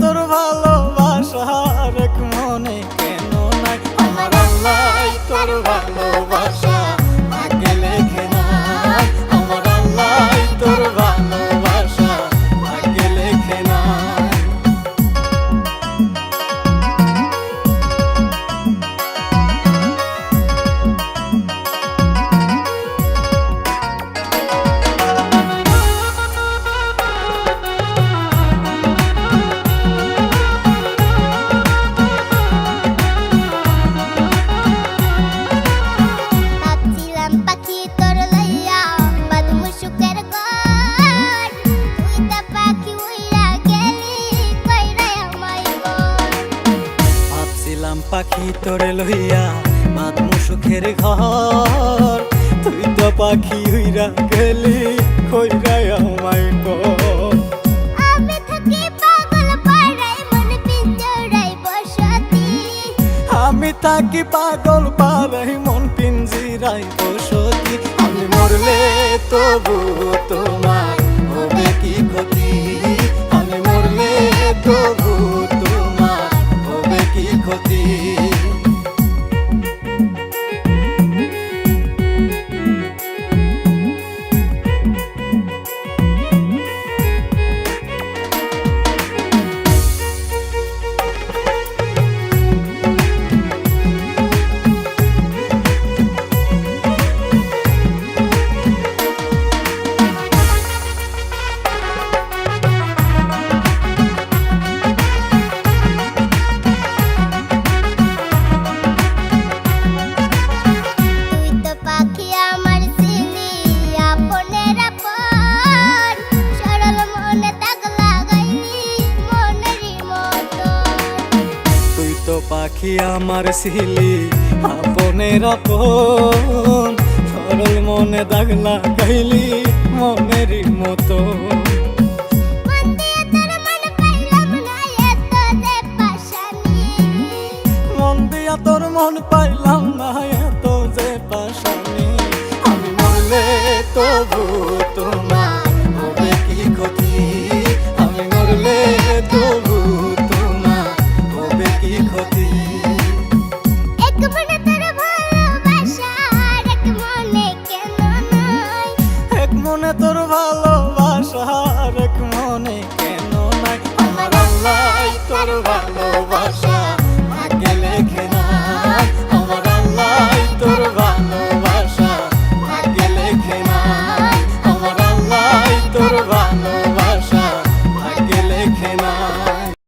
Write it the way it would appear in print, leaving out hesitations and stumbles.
তোর ভালোবাসা এক মনে কেন নাই আমার আল্লাহ তোর ভালোবাসা ভাগ্যে লেখে নাই আমার আল্লাহ তোর ভালোবাসা ভাগ্যে লেখে নাই পাখি তোরে লইয়া বাঁধমু সুখের ঘর তুই তো পাখি হইরা গেলি কইরা আমায় কর আমি থাকি পাগল পাড়ায় মন পিঞ্জরায় বসতি আমি থাকি পাগল পাড়ায় মন পিঞ্জরায় বসতি আমি মরলে তবু তোমার হবে কি ক্ষতি আমি মরলে তবু তোমার হবে কি ক্ষতি পাখি আমার ছিলি আপনের আপন সরল মনে দাগ লাগাইলি মনেরই মতো মন দিয়া তোর মন পাইলাম না এত যে পাশানি আমি মরলে তবু তোমার হবে কি ক্ষতি আমি মরলে তবু তোমার হবে কি ক্ষতি এক মনে তোর ভালোবাসা এক মনে কেন নাই এক মনে তোর ভালোবাসা এক মনে কেন নাই আমার আল্লাহ তোর ভালোবাসা